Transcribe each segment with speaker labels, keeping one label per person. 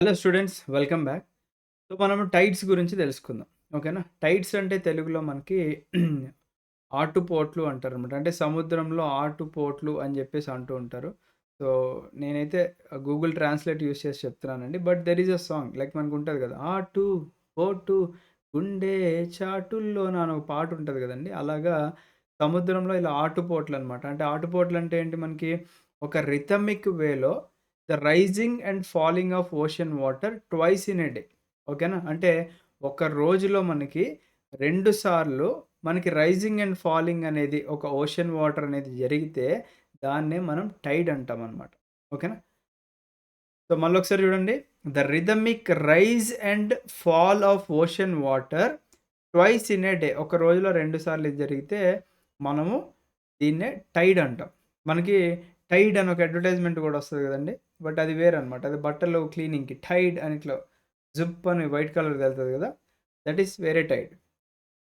Speaker 1: Hello students, welcome back. So మనము tides గురించి తెలుసుకుందాం. ఓకేనా? టైడ్స్ అంటే తెలుగులో మనకి ఆటుపోట్లు అంటారనమాట. అంటే సముద్రంలో ఆటుపోట్లు అని చెప్పేసి అంటూ ఉంటారు. సో నేనైతే గూగుల్ ట్రాన్స్లేట్ యూజ్ చేసి చెప్తున్నానండి. But there is a song like మనకు ఉంటుంది కదా! ఆటు పోటు గుండె చాటుల్లోన అని ఒక పాట ఉంటది కదండీ! అలాగా సముద్రంలో ఇలా ఆటుపోట్లు అనమాట. అంటే ఆటుపోట్లు అంటే ఏంటి మనకి ఒక రిథమిక్ వేలో the rising and falling of ocean water twice in a day. ఓకేనా? అంటే ఒక రోజులో మనకి 2 సార్లు మనకి రైజింగ్ అండ్ ఫాలింగ్ అనేది ఒక ఓషన్ వాటర్ అనేది జరిగితే దాన్నే మనం టైడ్ అంటామనమాట. ఓకేనా? సో మళ్ళొకసారి చూడండి. The rhythmic rise and fall of ocean water twice in a day. ఒక రోజులో 2 సార్లు ఇది జరిగితే మనము దీన్నే టైడ్ అంటాం. మనకి టైడ్ అని ఒక అడ్వర్టైజ్‌మెంట్ గూడా వస్తది గదండీ! బట్ అది వేరనమాట. అది బట్టలు క్లీనింగ్‌కి టైడ్ అని ఇట్లా జిప్ అని వైట్ కలర్‌ది ఎళ్తది గదా! దట్ ఈస్ వేరే tide.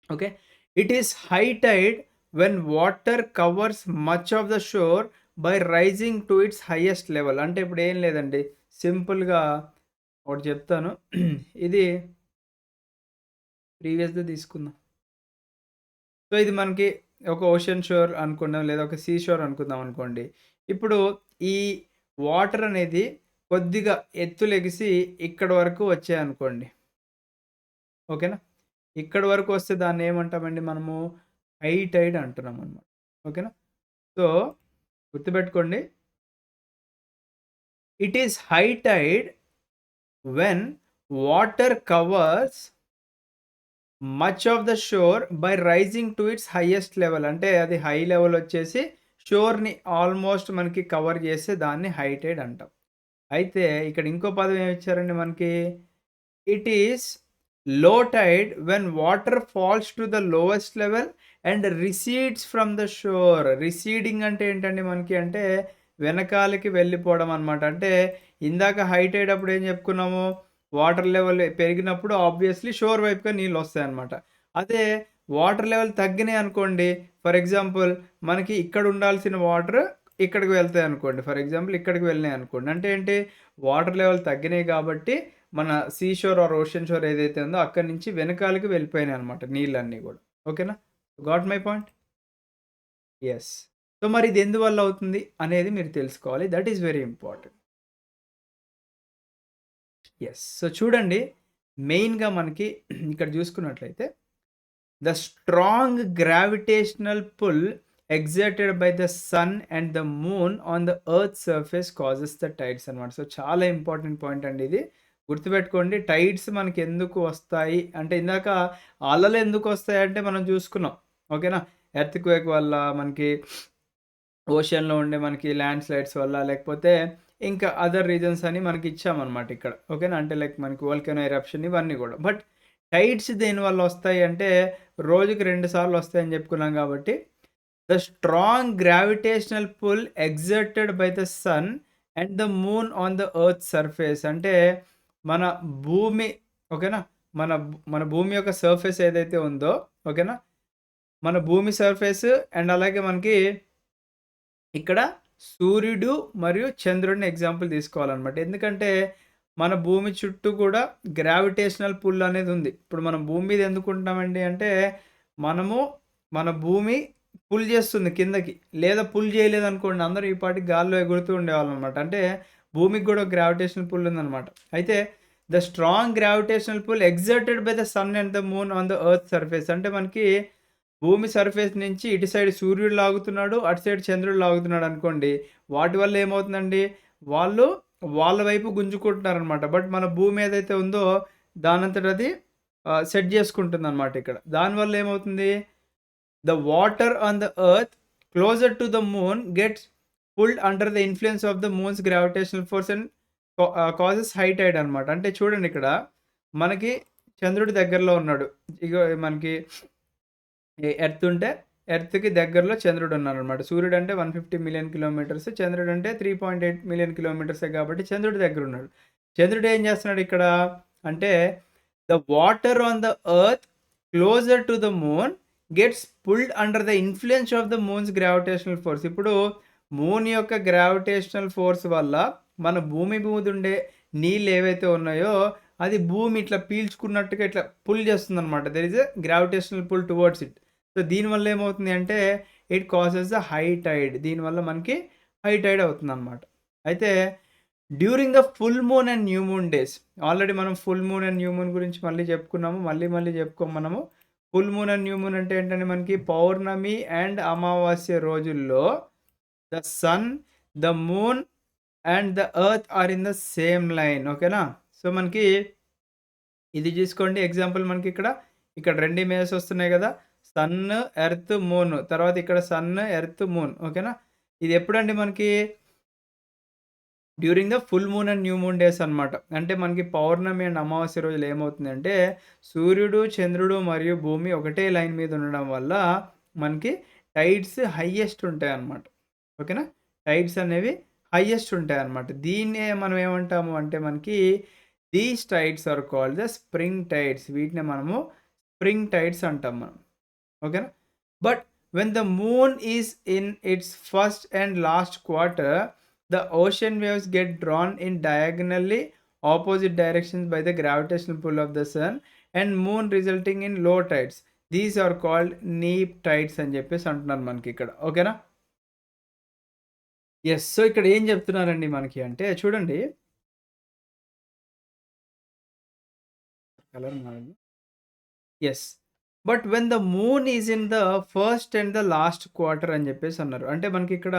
Speaker 1: Okay. It is high tide when water covers much of the shore by rising to its highest level. అంటే ఇప్పుడు ఏం లేదండి. సింపుల్‌గా ఒకటి చెప్తాను. ఇది ప్రీవియస్‌ది తీసుకుందాం. సో, ఇది మనకి ఒక ఓషన్ షోర్ అనుకుందాం, లేదా ఒక సీ షోర్ అనుకుందాం అనుకోండి. ఇప్పుడు ఈ వాటర్ అనేది కొద్దిగా ఎత్తులెగిసి ఇక్కడి వరకు వచ్చాయనుకోండి. ఓకేనా? ఇక్కడి వరకు వస్తే దాన్నేమంటామండి మనము హై టైడ్ అంటున్నామనమాట. ఓకేనా? సో, గుర్తుపెట్టుకోండి. It is high tide when water covers much of the shore by rising to its highest level. అంటే అది హై లెవెల్ వచ్చేసి షోర్‌ని ఆల్మోస్ట్ మనకి కవర్ చేస్తే దాన్ని హై టైడ్ అంటాం. అయితే ఇక్కడ ఇంకో పదం ఏమిచ్చారండి మనకి? It is low tide when water falls to the lowest level and recedes from the shore. Receding అంటే ఏంటండి మనకి? అంటే వెనకాలకి వెళ్ళిపోవడం అనమాట. అంటే ఇందాక హై టైడ్ అప్పుడు ఏం చెప్పుకున్నాము? వాటర్ లెవెల్ పెరిగినప్పుడు ఆబ్వియస్‌లీ షోర్ వైపుగా నీళ్ళొస్తాయన్నమాట. అదే వాటర్ లెవెల్ తగ్గినాయి అనుకోండి, ఫర్ ఎగ్జాంపుల్ మనకి ఇక్కడ ఉండాల్సిన వాటర్ ఇక్కడికి వెళ్తాయనుకోండి. ఫర్ ఎగ్జాంపుల్ ఇక్కడికి వెళ్ళినాయనుకోండి. అంటే ఏంటి? వాటర్ లెవెల్ తగ్గినాయి కాబట్టి మన sea shore or ocean shore ఏదైతే ఉందో అక్కడి నుంచి వెనకాలకి వెళ్ళిపోయినాయన్నమాట నీళ్ళన్నీ గూడా. ఓకేనా? Got my point? Yes. So, మరి ఇది ఎందువల్ల అవుతుంది అనేది మీరు తెలుసుకోవాలి. That is very important. Yes. So, చూడండి, మెయిన్‌గా మనకి ఇక్కడ చూసుకున్నట్లయితే the strong gravitational pull exerted by the sun and the moon on the earth surface causes the tides అనమాట. సో, చాలా ఇంపార్టెంట్ పాయింట్ అండి ఇది. గుర్తుపెట్టుకోండి, టైడ్స్ మనకెందుకు వస్తాయి అంటే, ఇందాక అలలు ఎందుకొస్తాయంటే మనం చూసుకున్నాం. ఓకేనా? ఎర్త్‌క్వేక్ వల్ల మనకి ఓషన్‌లో ఉండే మనకి ల్యాండ్ స్లైడ్స్ వల్ల, లేకపోతే ఇంకా అదర్ రీజన్స్ అని మనకి ఇచ్చామనమాట ఇక్కడ. ఓకేనా? అంటే లైక్ మనకి వోల్కనో ఎరప్షన్ ఇవన్నీ గూడా. బట్ టైడ్స్ దేనివల్ల వస్తాయి అంటే, రోజుకి 2 సార్లు వస్తాయని చెప్పుకున్నాం కాబట్టి, the strong gravitational pull exerted by the sun and the moon on the earth surface. అంటే మన భూమి, ఓకేనా? మన భూమి యొక్క సర్ఫేస్ ఏదైతే ఉందో, ఓకేనా? మన భూమి సర్ఫేస్ అండ్ అలాగే మనకి ఇక్కడ సూర్యుడు మరియు చంద్రుడిని ఎగ్జాంపుల్ తీసుకోవాలనమాట. ఎందుకంటే, మన భూమి చుట్టూ కూడా గ్రావిటేషనల్ పుల్ అనేది ఉంది. ఇప్పుడు మనం భూమి మీద ఎందుకుంటున్నామండి అంటే, మనము మన భూమి పుల్ చేస్తుంది కిందకి. లేదా పుల్ చేయలేదనుకోండి, అందరూ ఈ పాటికి గాల్లో ఎగురుతూ ఉండేవాళ్ళనమాట. అంటే భూమికి కూడా గ్రావిటేషనల్ పుల్ ఉందనమాట. అయితే the strong gravitational pull exerted by the sun and the moon on the earth surface. అంటే మనకి భూమి సర్ఫేస్ నుంచి ఇటు సైడ్ సూర్యుడు లాగుతున్నాడు, అటు సైడ్ చంద్రుడు లాగుతున్నాడు అనుకోండి. వాటి వల్ల ఏమవుతుందండి? వాళ్ళు వాళ్ళ వైపు గుంజుకుంటున్నారనమాట. బట్ మన భూమి ఏదైతే ఉందో దానంతట అది సెట్ చేసుకుంటుందనమాట ఇక్కడ. దానివల్ల ఏమవుతుంది? The water on the earth closer to the moon gets pulled under the influence of the moon's gravitational force and causes high tide అనమాట. అంటే చూడండి ఇక్కడ మనకి చంద్రుడి దగ్గరలో ఉన్నాడు. ఇగో మనకి ఎర్త్ ఉంటే ఎర్త్‌కి దగ్గరలో చంద్రుడు ఉన్నాడనమాట. సూర్యుడు అంటే 150,000,000 కిలోమీటర్స్. చంద్రుడు అంటే 3.8 మిలియన్ కిలోమీటర్సే కాబట్టి చంద్రుడి దగ్గరున్నాడు. చంద్రుడు ఏం చేస్తున్నాడు ఇక్కడ అంటే, the water on the earth closer to the moon gets pulled under the influence of the moon's gravitational force. ఇప్పుడు మూన్ యొక్క గ్రావిటేషనల్ ఫోర్స్ వల్ల మన భూమి మీదుండే నీళ్ళు ఏవైతే ఉన్నాయో అది భూమి ఇట్లా పీల్చుకున్నట్టుగా ఇట్లా పుల్ చేస్తుందనమాట. There is a gravitational pull towards it. So దీనివల్ల ఏమవుతుంది అంటే it causes the high tide. దీనివల్ల మనకి హై టైడ్ అవుతుందనమాట. అయితే during the full moon and new moon days, already మనం full moon and new moon గురించి మళ్ళీ చెప్పుకున్నాము. మళ్ళీ చెప్పుకోము మనము. Full moon and new moon అంటే ఏంటంటే మనకి పౌర్ణమి అండ్ అమావాస్య రోజుల్లో the sun, the moon and the earth are in the same line. ఓకేనా? సో మనకి ఇది చూసుకోండి ఎగ్జాంపుల్, మనకి ఇక్కడ 2 ఇమేజెస్ వస్తున్నాయి కదా! Sun, earth, moon. తర్వాత ఇక్కడ సన్, ఎర్త్, మూన్. ఓకేనా? ఇది ఎప్పుడండి మనకి during the full moon and new moon days అనమాట. అంటే మనకి పౌర్ణమి అండ్ అమావాస్య రోజులు ఏమవుతుందంటే సూర్యుడు, చంద్రుడు మరియు భూమి ఒకటే లైన్ మీద ఉండడం వల్ల మనకి టైడ్స్ హైయెస్ట్ ఉంటాయన్నమాట. ఓకేనా? టైడ్స్ అనేవి హైయెస్ట్ ఉంటాయన్నమాట. దీన్నే మనం ఏమంటాము అంటే మనకి these tides are called the spring tides. వీటిని మనము స్ప్రింగ్ టైడ్స్ అంటాం మనం. ఓకేనా? But when the moon is in its first and last quarter, the ocean waves get drawn in diagonally opposite directions by the gravitational pull of the sun and moon, resulting in low tides. These are called neap tides అని చెప్పేసి అంటున్నారు మనకి ఇక్కడ. ఓకేనా? Yes. So ఇక్కడ ఏం చెప్తున్నారండి మనకి అంటే చూడండి. కలర్ మారింది. Yes. But when the moon is in the first and the last quarter అని చెప్పేసి అన్నారు. అంటే మనకి ఇక్కడ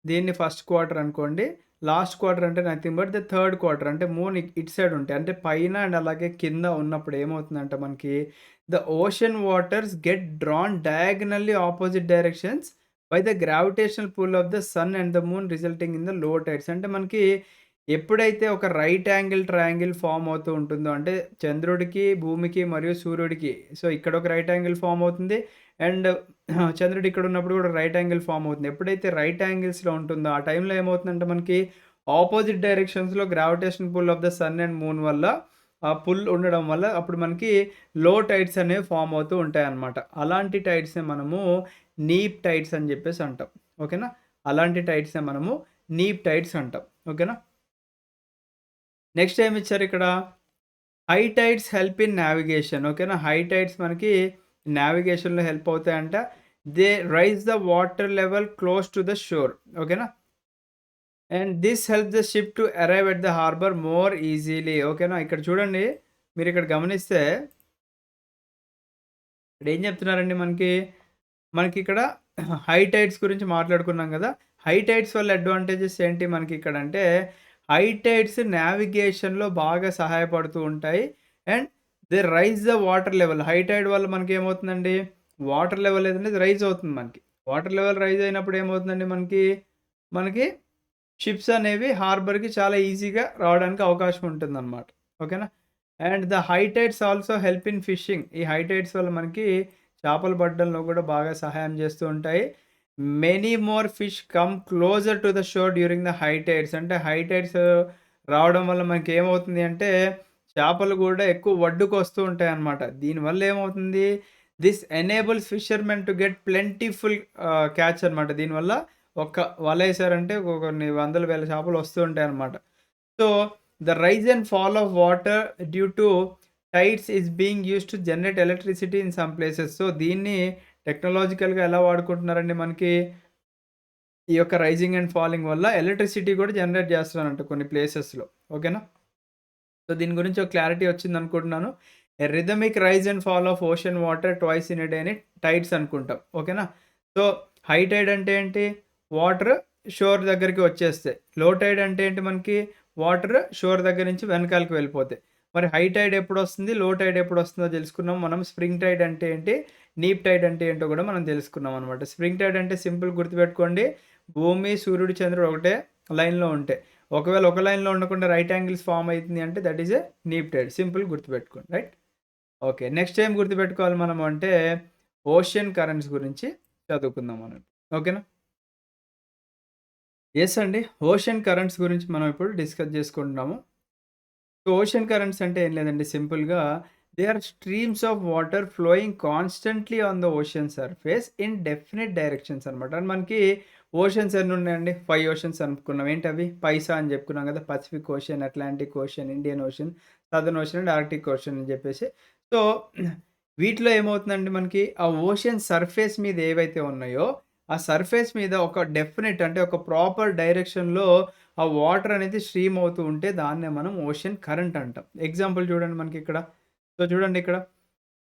Speaker 1: దీన్ని ఫస్ట్ క్వార్టర్ అనుకోండి. లాస్ట్ క్వార్టర్ అంటే nothing but the third quarter. అంటే మూన్ ఇటు సైడ్ ఉంటాయి. అంటే పైన అండ్ అలాగే కింద ఉన్నప్పుడు ఏమవుతుందంటే మనకి the ocean waters get drawn diagonally opposite directions by the gravitational pull of the sun and the moon, resulting in the లో టైడ్స్. అంటే మనకి ఎప్పుడైతే ఒక రైట్ యాంగిల్ ట్రయాంగిల్ ఫామ్ అవుతూ ఉంటుందో, అంటే చంద్రుడికి, భూమికి మరియు సూర్యుడికి, సో ఇక్కడ ఒక రైట్ యాంగిల్ ఫామ్ అవుతుంది అండ్ చంద్రుడు ఇక్కడ ఉన్నప్పుడు కూడా రైట్ యాంగిల్ ఫామ్ అవుతుంది. ఎప్పుడైతే రైట్ యాంగిల్స్‌లో ఉంటుందో ఆ టైంలో ఏమవుతుందంటే మనకి ఆపోజిట్ డైరెక్షన్స్‌లో gravitation pull of the sun and moon వల్ల ఆ పుల్ ఉండడం వల్ల అప్పుడు మనకి లో టైడ్స్ అనేవి ఫామ్ అవుతూ ఉంటాయన్నమాట. అలాంటి టైడ్స్‌నే మనము నీప్ టైడ్స్ అని చెప్పేసి అంటాం. ఓకేనా? అలాంటి టైడ్స్‌నే మనము నీప్ టైడ్స్ అంటాం. ఓకేనా? నెక్స్ట్ ఏమిచ్చారు ఇక్కడ? High tides help in navigation. ఓకేనా? హై టైడ్స్ మనకి నావిగేషన్‌లో హెల్ప్ అవుతాయంట. They rise the water level close to the shore. ఓకేనా? And this help the ship to arrive at the harbour more easily. ఓకేనా? ఇక్కడ చూడండి, మీరు ఇక్కడ గమనిస్తే ఇక్కడ ఏం చెప్తున్నారండి మనకి ఇక్కడ హై టైడ్స్ గురించి మాట్లాడుకున్నాం కదా! హై టైడ్స్ వల్ల అడ్వాంటేజెస్ ఏంటి మనకి ఇక్కడ అంటే హై టైడ్స్ నావిగేషన్‌లో బాగా సహాయపడుతూ ఉంటాయి. And they rise the water level. High tide వల్ల మనకేమవుతుందండి, వాటర్ లెవెల్ అనేది రైజ్ అవుతుంది మనకి. వాటర్ లెవెల్ రైజ్ అయినప్పుడు ఏమవుతుందండి మనకి షిప్స్ అనేవి హార్బర్‌కి చాలా ఈజీగా రావడానికి అవకాశం ఉంటుందన్నమాట. ఓకేనా? And the high tides also help in fishing. ఈ హై టైడ్స్ వల్ల మనకి చేపలు పట్టడంలో కూడా బాగా సహాయం చేస్తూ ఉంటాయి. Many more fish come closer to the sure during the high tides. అంటే హై టైడ్స్ రావడం వల్ల మనకేమవుతుంది అంటే చేపలు కూడా ఎక్కువ ఒడ్డుకొస్తూ ఉంటాయన్నమాట. దీనివల్ల ఏమవుతుంది, this enables fishermen to get plentiful catch అనమాట. దీనివల్ల ఒక్క వలేసారంటే కొన్ని వందల వేల చేపలు వస్తూ ఉంటాయన్నమాట. So the rise and fall of water due to tides is being used to generate electricity in some places. So దీన్ని టెక్నాలజికల్‌గా ఎలా వాడుకుంటున్నారండి మనకి ఈ యొక్క రైజింగ్ అండ్ ఫాలింగ్ వల్ల ఎలక్ట్రిసిటీ కూడా జనరేట్ చేస్తున్నారంట కొన్ని ప్లేసెస్‌లో. ఓకేనా? సో దీని గురించి ఒక క్లారిటీ వచ్చిందనుకుంటున్నాను. A rhythmic rise and fall of ocean water twice in a day అని టైడ్స్ అనుకుంటాం. ఓకేనా? సో హై టైడ్ అంటే ఏంటి? వాటర్ షోర్ దగ్గరికి వచ్చేస్తాయి. లో టైడ్ అంటే ఏంటి మనకి? వాటర్ షోర్ దగ్గర నుంచి వెనకాలకి వెళ్ళిపోతాయి. మరి హై టైడ్ ఎప్పుడొస్తుంది? లో టైడ్ ఎప్పుడొస్తుందో తెలుసుకున్నాం మనం. స్ప్రింగ్ టైడ్ అంటే ఏంటి? నీప్ టైడ్ అంటే ఏంటో కూడా మనం తెలుసుకున్నాం అనమాట. స్ప్రింగ్ టైడ్ అంటే సింపుల్ గుర్తుపెట్టుకోండి. భూమి, సూర్యుడు, చంద్రుడు ఒకటే లైన్‌లో ఉంటాయి. ఒకవేళ ఒక లైన్‌లో ఉండకుండా రైట్ యాంగిల్స్ ఫార్మ్ అయితుంది అంటే that is a neap tide. Simple గుర్తుపెట్టుకోండి. రైట్? ఓకే. నెక్స్ట్ ఏం గుర్తుపెట్టుకోవాలి మనం అంటే ఓషన్ కరెంట్స్ గురించి చదువుకుందాం మనం. ఓకేనా? యెస్ అండి. ఓషన్ కరెంట్స్ గురించి మనం ఇప్పుడు డిస్కస్ చేసుకుంటున్నాము. సో ఓషన్ కరెంట్స్ అంటే ఏం లేదండి, సింపుల్‌గా they are streams of water flowing constantly on the ocean surface in definite directions అనమాట. అండ్ మనకి ఓషన్స్ ఎన్ని ఉన్నాయండి? 5 ఓషన్స్ అనుకున్నాం. ఏంటవి? పైసా అని చెప్పుకున్నాం కదా! Pacific ocean, Atlantic ocean, Indian ocean, southern ocean and Arctic ocean అని చెప్పేసి. సో, వీటిలో ఏమవుతుందంటే మనకి ఆ ఓషన్ సర్ఫేస్ మీద ఏవైతే ఉన్నాయో, ఆ సర్ఫేస్ మీద ఒక డెఫినిట్ అంటే ఒక ప్రాపర్ డైరెక్షన్‌లో ఆ వాటర్ అనేది స్ట్రీమ్ అవుతూ ఉంటే దాన్నే మనం ఓషన్ కరెంట్ అంటాం. ఎగ్జాంపుల్ చూడండి మనకిక్కడ. సో, చూడండి ఇక్కడ.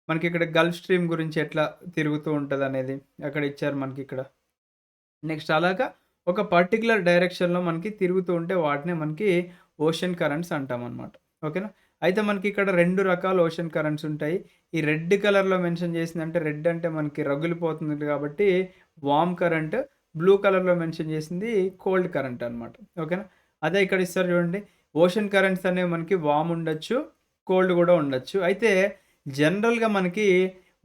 Speaker 1: మనకిక్కడ గల్ఫ్ స్ట్రీమ్ గురించి ఎట్లా తిరుగుతూ ఉంటదనేది అక్కడ ఇచ్చారు మనకిక్కడ. నెక్స్ట్ అలాగా ఒక పర్టిక్యులర్ డైరెక్షన్‌లో మనకి తిరుగుతూ ఉంటే వాటినే మనకి ఓషన్ కరెంట్స్ అంటామనమాట. ఓకేనా? అయితే మనకిక్కడ 2 రకాల ఓషన్ కరెంట్స్ ఉంటాయి. ఈ రెడ్ కలర్‌లో మెన్షన్ చేసిందంటే రెడ్ అంటే మనకి రగిలిపోతుంది కాబట్టి వార్మ్ కరెంట్. బ్లూ కలర్‌లో మెన్షన్ చేసింది కోల్డ్ కరెంట్ అనమాట. ఓకేనా? అదే ఇక్కడ ఇస్తారు చూడండి. ఓషన్ కరెంట్స్ అనేవి మనకి వార్మ్ ఉండొచ్చు, కోల్డ్ గూడా ఉండొచ్చు. అయితే జనరల్‌గా మనకి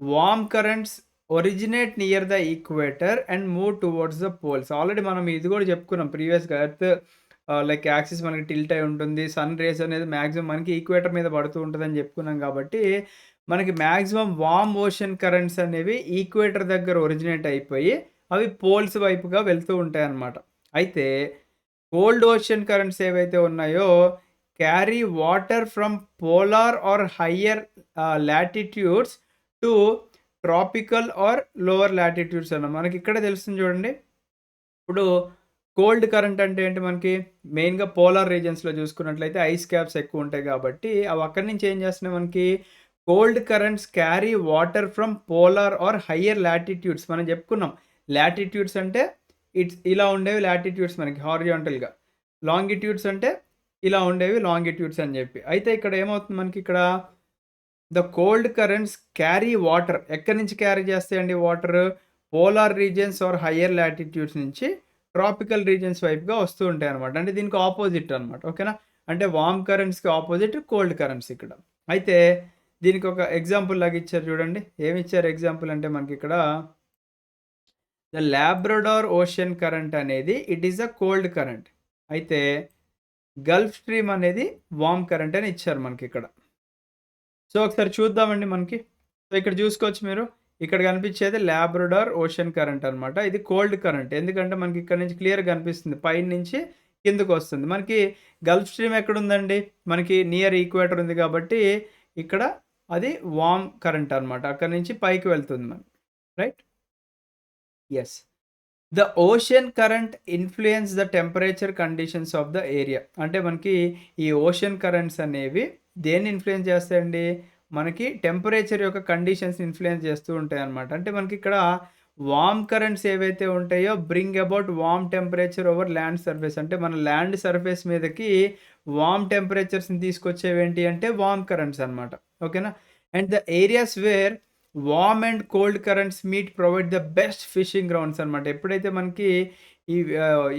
Speaker 1: warm currents originate near the equator and move towards the poles. Already మనం ఇది గూడా చెప్పుకున్నాం ప్రీవియస్‌గా ఎర్త్ లైక్ యాక్సిస్ మనకి టిల్ట్ అయి ఉంటుంది. సన్ రేస్ అనేది మాక్సిమం మనకి ఈక్వేటర్ మీద పడుతూ ఉంటదని చెప్పుకున్నాం కాబట్టి, మనకి మాక్సిమం వార్మ్ ఓషన్ కరెంట్స్ అనేవి ఈక్వేటర్ దగ్గర ఒరిజినేట్ అయిపోయి, అవి పోల్స్ వైపుగా వెళ్తూ ఉంటాయన్నమాట. అయితే కోల్డ్ ఓషన్ కరెంట్స్ ఏవైతే ఉన్నాయో, carry water from polar or higher latitudes to tropical or lower latitudes అన్న. మనకిక్కడే తెలుస్తుంది చూడండి. ఇప్పుడు కోల్డ్ కరెంట్ అంటే ఏంటి మనకి మెయిన్‌గా పోలార్ రీజియన్స్‌లో చూసుకున్నట్లయితే ఐస్ క్యాప్స్ ఎక్కువుంటాయి కాబట్టి, అవి అక్కడి నుంచి ఏం చేస్తున్నాయి మనకి cold currents carry water from polar or higher latitudes మనం చెప్పుకున్నాం. లాటిట్యూడ్స్ అంటే ఇలా ఉండేవి లాటిట్యూడ్స్ మనకి హారిజాంటల్‌గా. లాంగిట్యూడ్స్ అంటే ఇలా ఉండేవి లాంగిట్యూడ్స్ అని చెప్పి. అయితే ఇక్కడ ఏమవుతుంది మనకిక్కడ the cold currents carry water. ఎక్కడి నుంచి క్యారీ చేస్తాయండి water? Polar regions or higher latitudes నుంచి ట్రాపికల్ రీజియన్స్ వైపుగా వస్తూ ఉంటాయన్నమాట. అంటే దీనికి ఆపోజిట్ అనమాట. ఓకేనా? అంటే వార్మ్ కరెంట్స్‌కి ఆపోజిట్ కోల్డ్ కరెంట్స్ ఇక్కడ. అయితే దీనికి ఒక ఎగ్జాంపుల్ లాగా ఇచ్చారు చూడండి. ఏమిచ్చారు ఎగ్జాంపుల్ అంటే మనకిక్కడ ద లాబ్రడార్ ఓషన్ కరెంట్ అనేది it is a cold current. అయితే గల్ఫ్ స్ట్రీమ్ అనేది వార్మ్ కరెంట్ అని ఇచ్చారు మనకిక్కడ. సో, ఒకసారి చూద్దామండి మనకి. సో, ఇక్కడ చూసుకోవచ్చు మీరు. ఇక్కడ కనిపించేది లాబ్రడార్ ఓషన్ కరెంట్ అనమాట. ఇది కోల్డ్ కరెంట్. ఎందుకంటే మనకి ఇక్కడ నుంచి క్లియర్‌గా కనిపిస్తుంది. పైనుంచి కిందకొస్తుంది. మనకి గల్ఫ్ స్ట్రీమ్ ఎక్కడుందండి? మనకి నియర్ ఈక్వేటర్ ఉంది కాబట్టి ఇక్కడ అది వార్మ్ కరెంట్ అనమాట. అక్కడి నుంచి పైకి వెళ్తుంది మనకి. Right? Yes. The ocean current influence the temperature conditions of the area. అంటే మనకి ఈ ఓషన్ కరెంట్స్ అనేవి దేన్ని ఇన్‌ఫ్లూయెన్స్ చేస్తాయండి? మనకి టెంపరేచర్ యొక్క కండిషన్స్ ఇన్‌ఫ్లూయెన్స్ చేస్తూ ఉంటాయన్నమాట. అంటే మనకిక్కడ వార్మ్ కరెంట్స్ ఏవైతే ఉంటాయో bring about warm temperature over land surface. అంటే మన ల్యాండ్ సర్ఫేస్ మీదకి వార్మ్ టెంపరేచర్స్‌ని తీసుకొచ్చేవేంటి అంటే వార్మ్ కరెంట్స్ అన్నమాట. ఓకేనా? And the areas where warm and cold currents meet provide the best fishing grounds అనమాట. ఎప్పుడైతే మనకి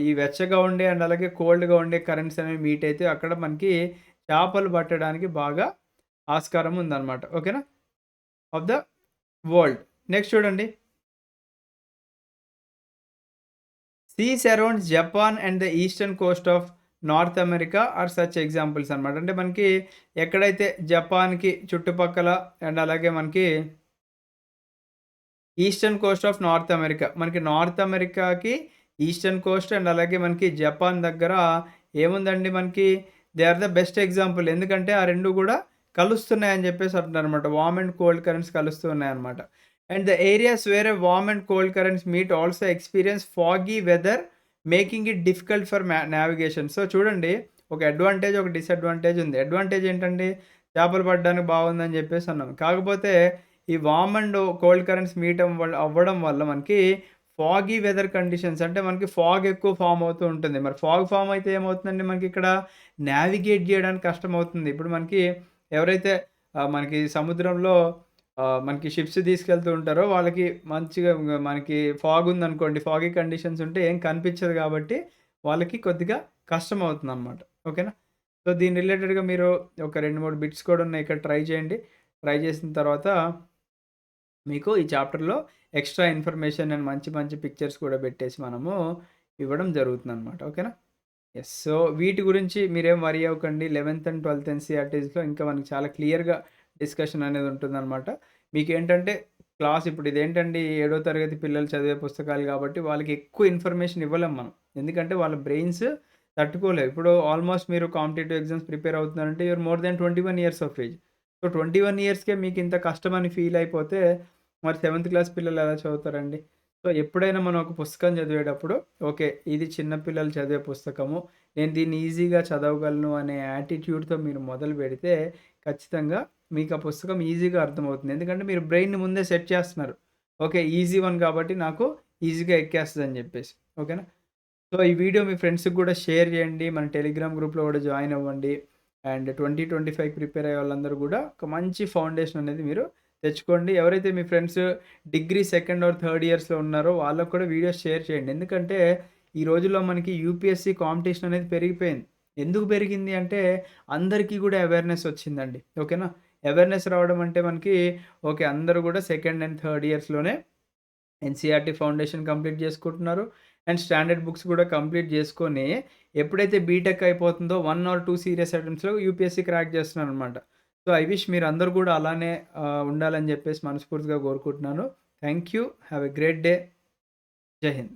Speaker 1: ఈ వెచ్చగా ఉండే అండ్ అలాగే కోల్డ్‌గా ఉండే కరెంట్స్ అనేవి మీట్ అయితే అక్కడ మనకి చేపలు పట్టడానికి బాగా ఆస్కారం ఉందన్నమాట. ఓకేనా? Of the world. నెక్స్ట్ చూడండి. Seas around Japan and the eastern coast of North America or such examples అనమాట. అంటే మనకి ఎక్కడైతే జపాన్‌కి చుట్టుపక్కల అండ్ అలాగే మనకి eastern coast of North America. మనకి నార్త్ అమెరికాకి ఈస్టర్న్ కోస్ట్ అండ్ అలాగే మనకి జపాన్ దగ్గర ఏముందండి మనకి they are the best example. ఎందుకంటే ఆ 2 గూడా కలుస్తున్నాయని జెప్పేసి అంటున్నారనమాట. వార్మ్ అండ్ కోల్డ్ కరెంట్స్ కలుస్తూ ఉన్నాయన్నమాట. And the areas where warm and cold currents meet also experience foggy weather making it difficult for navigation. So చూడండి ఒక అడ్వాంటేజ్, ఒక డిసడ్వాంటేజ్ ఉంది. అడ్వాంటేజ్ ఏంటండి? చేపలు పట్టడానికి బాగుందని జెప్పేసి అన్నాం. కాకపోతే ఈ warm and cold currents meet అవ్వడం వల్ల మనకి ఫాగీ వెదర్ కండిషన్స్ అంటే మనకి ఫాగ్ ఎక్కువ ఫార్మ్ అవుతూ ఉంటుంది. మరి ఫాగ్ ఫార్మ్ అయితే ఏమవుతుందండి మనకిక్కడ నావిగేట్ జేయడానికి కష్టమవుతుంది. ఇప్పుడు మనకి ఎవరైతే మనకి సముద్రంలో మనకి షిప్స్ తీసుకెళ్తూ ఉంటారో వాళ్ళకి మంచిగా మనకి ఫాగ్ ఉందనుకోండి, ఫాగీ కండిషన్స్ ఉంటే ఏం కనిపించదు కాబట్టి వాళ్ళకి కొద్దిగా కష్టమవుతుందనమాట. ఓకేనా? సో, దీని రిలేటెడ్‌గా మీరు ఒక 2, 3 బిట్స్ కూడా ఉన్నాయి. ఇక్కడ ట్రై చేయండి. ట్రై చేసిన తర్వాత మీకు ఈ చాప్టర్‌లో ఎక్స్‌ట్రా ఇన్ఫర్మేషన్ అండ్ మంచి మంచి పిక్చర్స్ కూడా పెట్టేసి మనము ఇవ్వడం జరుగుతుందనమాట. ఓకేనా? యెస్. సో, వీటి గురించి మీరేం వరీ అవ్వకండి. 11థ్ అండ్ 12థ్ ఎన్‌సీఈఆర్‌టీస్‌లో ఇంకా మనకి చాలా క్లియర్‌గా డిస్కషన్ అనేది ఉంటుందనమాట. మీకేంటంటే క్లాస్ ఇప్పుడు ఇదేంటండి ఏడో తరగతి పిల్లలు చదివే పుస్తకాలు కాబట్టి వాళ్ళకి ఎక్కువ ఇన్ఫర్మేషన్ ఇవ్వలేం మనం. ఎందుకంటే వాళ్ళ బ్రెయిన్స్ తట్టుకోలేవు. ఇప్పుడు ఆల్మోస్ట్ మీరు కాంపిటీటివ్ ఎగ్జామ్స్ ప్రిపేర్ అవుతున్నారంటే you are more than 21 years of age. So, 21 ఇయర్స్‌కే మీకింత కష్టమని ఫీల్ అయిపోతే మరి సెవెంత్ క్లాస్ పిల్లలు ఎలా చదువుతారండి? సో, ఎప్పుడైనా మనం ఒక పుస్తకం చదివేటప్పుడు ఓకే. ఇది చిన్న పిల్లలు చదివే పుస్తకము. నేను దీన్ని ఈజీగా చదవగలను అనే యాటిట్యూడ్‌తో మీరు మొదలుపెడితే ఖచ్చితంగా మీకు ఆ పుస్తకం ఈజీగా అర్థమవుతుంది. ఎందుకంటే మీరు బ్రెయిన్‌ని ముందే సెట్ చేస్తున్నారు. ఓకే. ఈజీ వన్ కాబట్టి నాకు ఈజీగా ఎక్కేస్తదని జెప్పేసి. ఓకేనా? సో, ఈ వీడియో మీ ఫ్రెండ్స్‌కి గూడా షేర్ జేయండి. మన టెలిగ్రామ్ గ్రూప్‌లో గూడా జాయిన్ అవ్వండి. అండ్ 2025 ప్రిపేర్ అయ్యే వాళ్ళందరూ గూడా ఒక మంచి ఫౌండేషన్ అనేది మీరు తెచ్చుకోండి. ఎవరైతే మీ friends degree second or third ఇయర్స్‌లో ఉన్నారో వాళ్ళకి కూడా వీడియోస్ షేర్ చేయండి. ఎందుకంటే ఈ రోజుల్లో మనకి యూపీఎస్‌సి కాంపిటీషన్ అనేది పెరిగిపోయింది. ఎందుకు పెరిగింది అంటే అందరికీ గూడా అవేర్‌నెస్ వచ్చిందండి. ఓకేనా? అవేర్‌నెస్ రావడం అంటే మనకి ఓకే. అందరూ గూడా సెకండ్ అండ్ థర్డ్ ఇయర్స్‌లోనే ఎన్‌సీఈఆర్‌టీ ఫౌండేషన్ కంప్లీట్ చేసుకుంటున్నారు. అండ్ స్టాండర్డ్ బుక్స్ కూడా కంప్లీట్ చేసుకొని, ఎప్పుడైతే బీటెక్ అయిపోతుందో 1 ఆర్ 2 సీరియస్ అటెంప్ట్స్‌లో యూపీఎస్సీ క్రాక్ చేస్తున్నారనమాట. సో, ఐ విష్ మీరందరూ కూడా అలానే ఉండాలని చెప్పేసి మనస్ఫూర్తిగా కోరుకుంటున్నాను. Thank you. Have a great day. Jai Hind.